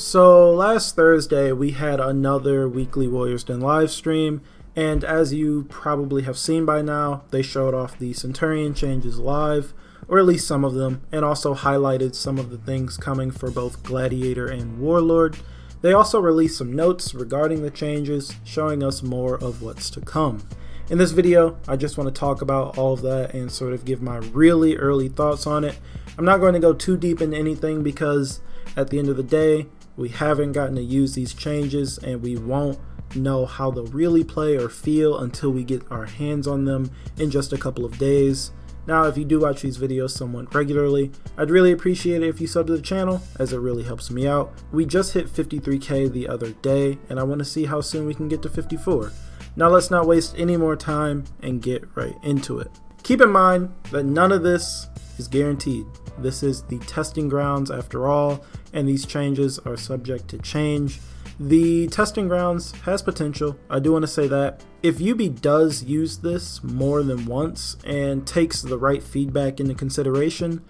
So last Thursday we had another weekly Warriors Den live stream, and as you probably have seen by now, they showed off the Centurion changes live, or at least some of them, and also highlighted some of the things coming for both Gladiator and Warlord. They also released some notes regarding the changes, showing us more of what's to come. In this video, I just want to talk about all of that and sort of give my really early thoughts on it. I'm not going to go too deep into anything because at the end of the day, we haven't gotten to use these changes and we won't know how they'll really play or feel until we get our hands on them in just a couple of days. Now, if you do watch these videos somewhat regularly, I'd really appreciate it if you sub to the channel, as it really helps me out. We just hit 53k the other day, and I want to see how soon we can get to 54. Now let's not waste any more time and get right into it. Keep in mind that none of this is guaranteed. This is the testing grounds after all, and these changes are subject to change. The testing grounds has potential, I do want to say that. If UB does use this more than once and takes the right feedback into consideration,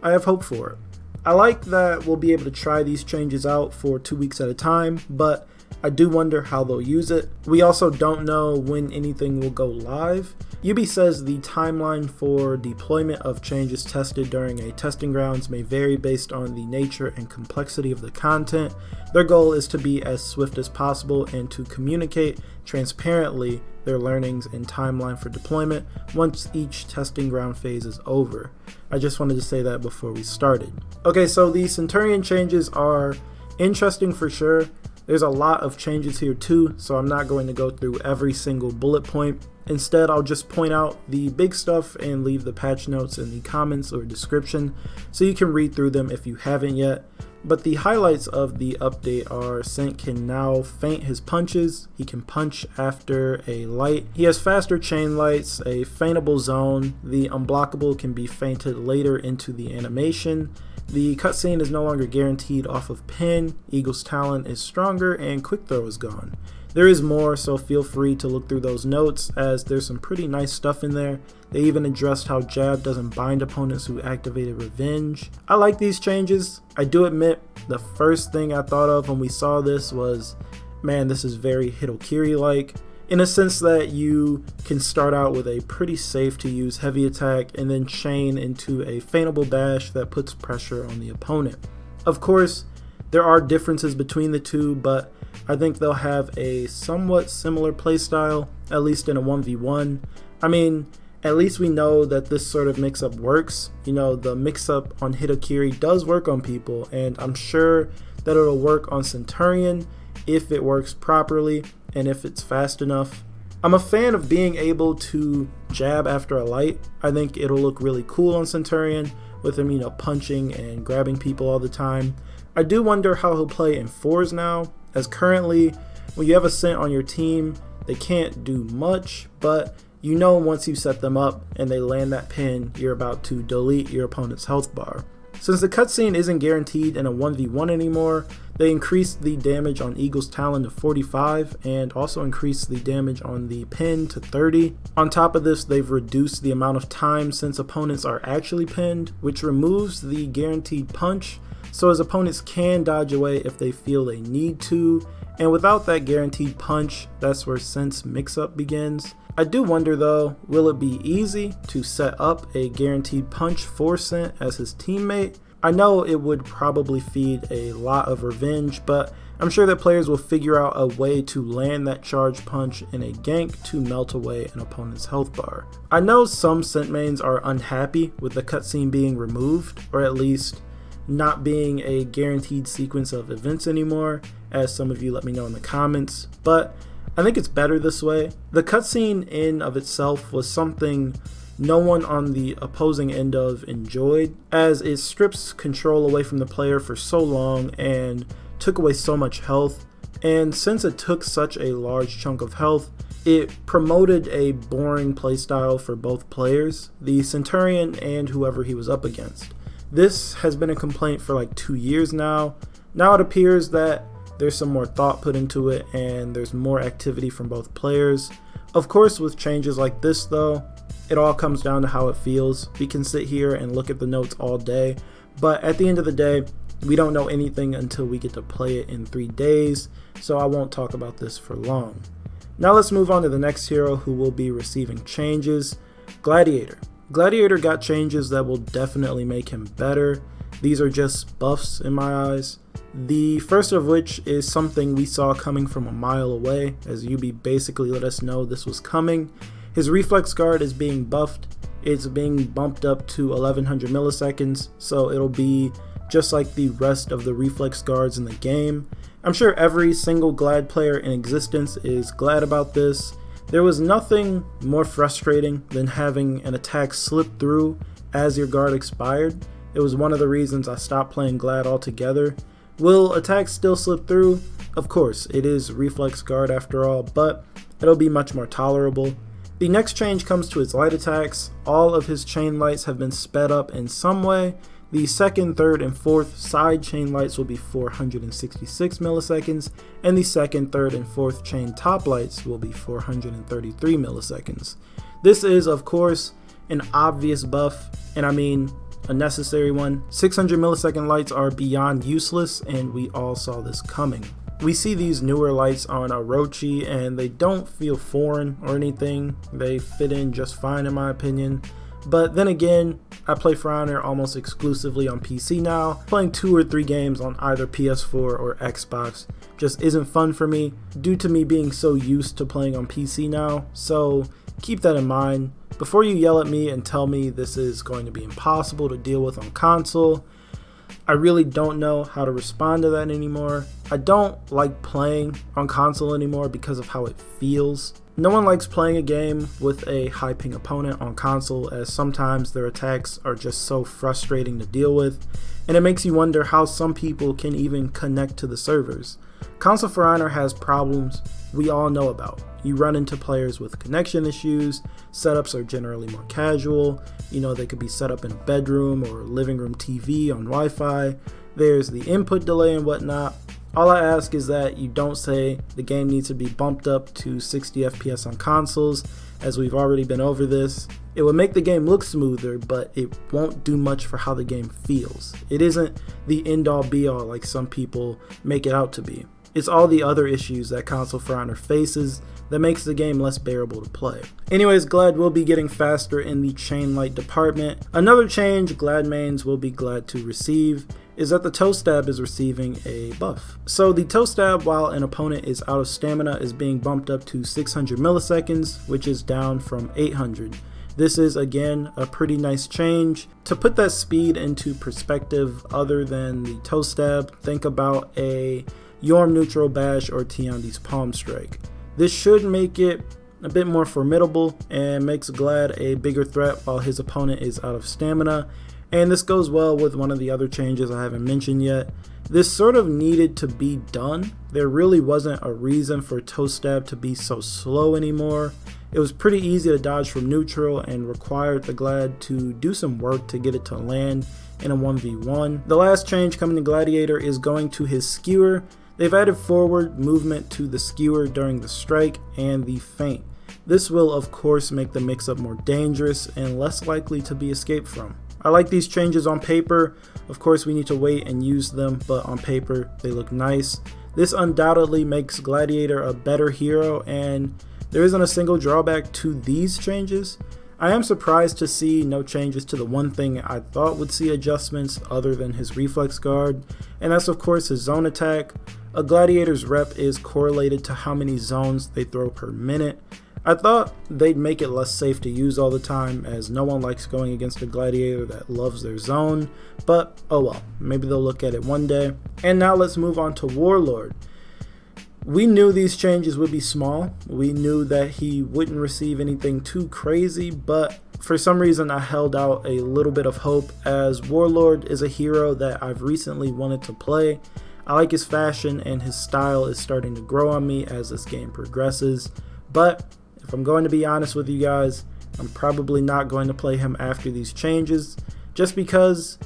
I have hope for it. I like that we'll be able to try these changes out for 2 weeks at a time, but I do wonder how they'll use it. We also don't know when anything will go live. UB says the timeline for deployment of changes tested during a testing grounds may vary based on the nature and complexity of the content. Their goal is to be as swift as possible and to communicate transparently their learnings and timeline for deployment once each testing ground phase is over. I just wanted to say that before we started. Okay, so the Centurion changes are interesting for sure. There's a lot of changes here too, so I'm not going to go through every single bullet point. Instead, I'll just point out the big stuff and leave the patch notes in the comments or description so you can read through them if you haven't yet. But the highlights of the update are Cent can now feint his punches, he can punch after a light, he has faster chain lights, a feintable zone, the unblockable can be feinted later into the animation, the cutscene is no longer guaranteed off of pin, Eagle's talent is stronger, and quick throw is gone. There is more, so feel free to look through those notes as there's some pretty nice stuff in there. They even addressed how jab doesn't bind opponents who activated revenge. I like these changes. I do admit the first thing I thought of when we saw this was, man, this is very Hitokiri-like, in a sense that you can start out with a pretty safe to use heavy attack and then chain into a feintable bash that puts pressure on the opponent. Of course, there are differences between the two, but I think they'll have a somewhat similar playstyle, at least in a 1v1. I mean, at least we know that this sort of mix-up works. You know, the mix-up on Hitokiri does work on people, and I'm sure that it'll work on Centurion if it works properly and if it's fast enough. I'm a fan of being able to jab after a light. I think it'll look really cool on Centurion with him, you know, punching and grabbing people all the time. I do wonder how he'll play in 4s now, as currently when you have a Cent on your team, they can't do much, but you know once you set them up and they land that pin, you're about to delete your opponent's health bar. Since the cutscene isn't guaranteed in a 1v1 anymore, they increased the damage on Eagle's talent to 45 and also increased the damage on the pin to 30. On top of this, they've reduced the amount of time since opponents are actually pinned, which removes the guaranteed punch, so his opponents can dodge away if they feel they need to, and without that guaranteed punch, that's where Cent's mix-up begins. I do wonder though, will it be easy to set up a guaranteed punch for Cent as his teammate? I know it would probably feed a lot of revenge, but I'm sure that players will figure out a way to land that charge punch in a gank to melt away an opponent's health bar. I know some Cent mains are unhappy with the cutscene being removed, or at least not being a guaranteed sequence of events anymore, as some of you let me know in the comments, but I think it's better this way. The cutscene in of itself was something no one on the opposing end of enjoyed, as it strips control away from the player for so long and took away so much health, and since it took such a large chunk of health, it promoted a boring playstyle for both players, the Centurion and whoever he was up against. This has been a complaint for like 2 years now. Now it appears that there's some more thought put into it and there's more activity from both players. Of course, with changes like this though, it all comes down to how it feels. We can sit here and look at the notes all day, but at the end of the day, we don't know anything until we get to play it in 3 days, so I won't talk about this for long. Now let's move on to the next hero who will be receiving changes, Gladiator. Gladiator got changes that will definitely make him better. These are just buffs in my eyes. The first of which is something we saw coming from a mile away, as UB basically let us know this was coming. His reflex guard is being buffed. It's being bumped up to 1100 milliseconds, so it'll be just like the rest of the reflex guards in the game. I'm sure every single Glad player in existence is glad about this. There was nothing more frustrating than having an attack slip through as your guard expired. It was one of the reasons I stopped playing Glad altogether. Will attacks still slip through? Of course, it is reflex guard after all, but it'll be much more tolerable. The next change comes to his light attacks. All of his chain lights have been sped up in some way. The second, third, and fourth side chain lights will be 466 milliseconds, and the second, third, and fourth chain top lights will be 433 milliseconds. This is, of course, an obvious buff, and I mean a necessary one. 600 millisecond lights are beyond useless, and we all saw this coming. We see these newer lights on Orochi, and they don't feel foreign or anything. They fit in just fine in my opinion. But then again, I play For Honor almost exclusively on PC now. Playing 2 or 3 games on either PS4 or Xbox just isn't fun for me due to me being so used to playing on PC now. So keep that in mind. Before you yell at me and tell me this is going to be impossible to deal with on console, I really don't know how to respond to that anymore. I don't like playing on console anymore because of how it feels. No one likes playing a game with a high ping opponent on console, as sometimes their attacks are just so frustrating to deal with, and it makes you wonder how some people can even connect to the servers. Console For Honor has problems we all know about. You run into players with connection issues, setups are generally more casual, they could be set up in a bedroom or living room TV on Wi-Fi, there's the input delay and whatnot. All I ask is that you don't say the game needs to be bumped up to 60 FPS on consoles, as we've already been over this. It would make the game look smoother, but it won't do much for how the game feels. It isn't the end-all be-all like some people make it out to be. It's all the other issues that Console For Honor faces that makes the game less bearable to play. Anyways, Glad will be getting faster in the chain light department. Another change Glad mains will be glad to receive is that the toe stab is receiving a buff. So the toe stab while an opponent is out of stamina is being bumped up to 600 milliseconds, which is down from 800. This is again a pretty nice change. To put that speed into perspective other than the toe stab, think about a Yorm neutral bash or Tiandi's palm strike. This should make it a bit more formidable and makes Glad a bigger threat while his opponent is out of stamina. And this goes well with one of the other changes I haven't mentioned yet. This sort of needed to be done. There really wasn't a reason for toe stab to be so slow anymore. It was pretty easy to dodge from neutral and required the Glad to do some work to get it to land in a 1v1. The last change coming to Gladiator is going to his skewer. They've added forward movement to the skewer during the strike and the feint. This will of course make the mix-up more dangerous and less likely to be escaped from. I like these changes on paper. Of course we need to wait and use them, but on paper they look nice. This undoubtedly makes Gladiator a better hero, and there isn't a single drawback to these changes. I am surprised to see no changes to the one thing I thought would see adjustments other than his reflex guard, and that's of course his zone attack. A Gladiator's rep is correlated to how many zones they throw per minute. I thought they'd make it less safe to use all the time, as no one likes going against a Gladiator that loves their zone, but oh well, maybe they'll look at it one day. And now let's move on to Warlord. We knew these changes would be small. We knew that he wouldn't receive anything too crazy, but for some reason I held out a little bit of hope, as Warlord is a hero that I've recently wanted to play. I like his fashion and his style is starting to grow on me as this game progresses, but if I'm going to be honest with you guys, I'm probably not going to play him after these changes, just because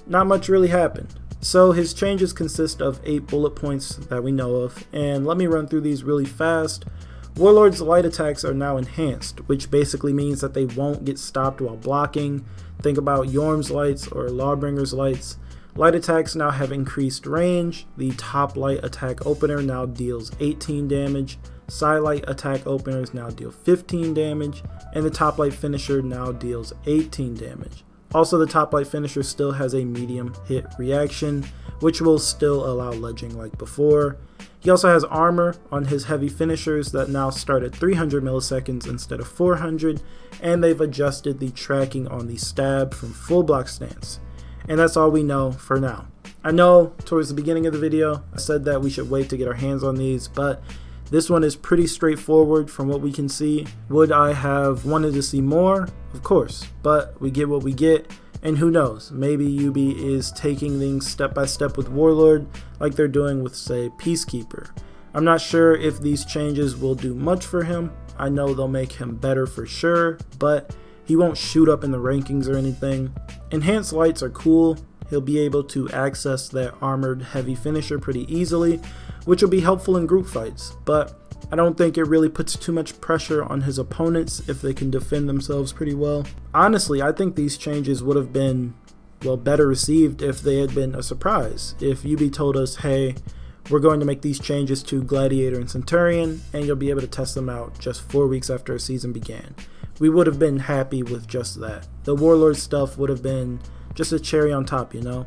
not much really happened. So his changes consist of 8 bullet points that we know of, and let me run through these really fast. Warlord's light attacks are now enhanced, which basically means that they won't get stopped while blocking. Think about Yorm's lights or Lawbringer's lights. Light attacks now have increased range. The top light attack opener now deals 18 damage. Side light attack openers now deal 15 damage. And the top light finisher now deals 18 damage. Also, the top light finisher still has a medium hit reaction, which will still allow ledging like before. He also has armor on his heavy finishers that now start at 300 milliseconds instead of 400, and they've adjusted the tracking on the stab from full block stance. And that's all we know for now. I know towards the beginning of the video I said that we should wait to get our hands on these, but this one is pretty straightforward from what we can see. Would I have wanted to see more? Of course, but we get what we get, and who knows, maybe Yubi is taking things step by step with Warlord like they're doing with, say, Peacekeeper. I'm not sure if these changes will do much for him. I know they'll make him better for sure, but he won't shoot up in the rankings or anything. Enhanced lights are cool. He'll be able to access that armored heavy finisher pretty easily, which will be helpful in group fights, but I don't think it really puts too much pressure on his opponents if they can defend themselves pretty well. Honestly, I think these changes would have been, well, better received if they had been a surprise. If Yubi told us, hey, we're going to make these changes to Gladiator and Centurion, and you'll be able to test them out just 4 weeks after a season began. We would have been happy with just that. The Warlord stuff would have been just a cherry on top, you know?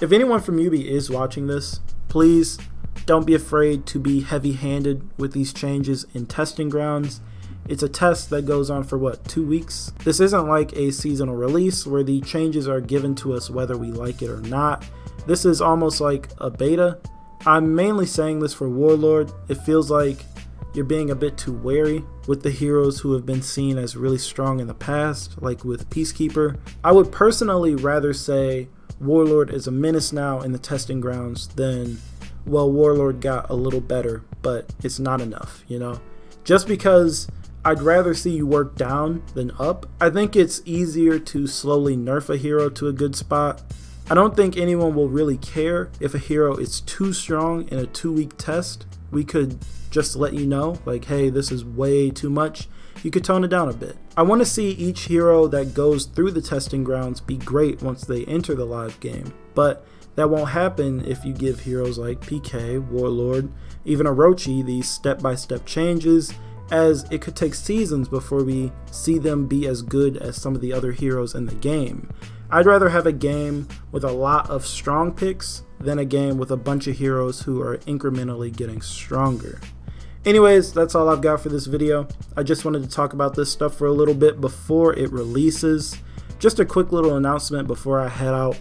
If anyone from Yubi is watching this, please don't be afraid to be heavy-handed with these changes in testing grounds. It's a test that goes on for what, 2 weeks? This isn't like a seasonal release where the changes are given to us whether we like it or not. This is almost like a beta. I'm mainly saying this for Warlord. It feels like you're being a bit too wary with the heroes who have been seen as really strong in the past, like with Peacekeeper. I would personally rather say Warlord is a menace now in the testing grounds than, well, Warlord got a little better, but it's not enough, you know? Just because I'd rather see you work down than up, I think it's easier to slowly nerf a hero to a good spot. I don't think anyone will really care if a hero is too strong in a 2-week test. We could just let you know, like, hey, this is way too much. You could tone it down a bit. I want to see each hero that goes through the testing grounds be great once they enter the live game, but that won't happen if you give heroes like PK, Warlord, even Orochi these step-by-step changes, as it could take seasons before we see them be as good as some of the other heroes in the game. I'd rather have a game with a lot of strong picks than a game with a bunch of heroes who are incrementally getting stronger. Anyways, that's all I've got for this video. I just wanted to talk about this stuff for a little bit before it releases. Just a quick little announcement before I head out.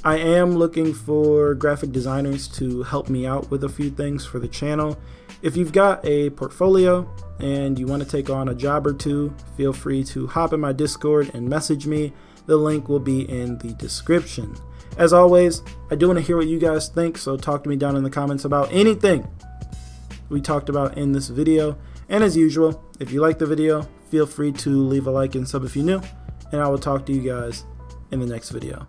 I am looking for graphic designers to help me out with a few things for the channel. If you've got a portfolio and you want to take on a job or two, feel free to hop in my Discord and message me. The link will be in the description. As always, I do want to hear what you guys think, so talk to me down in the comments about anything we talked about in this video. And as usual, if you like the video, feel free to leave a like and sub if you're new, and I will talk to you guys in the next video.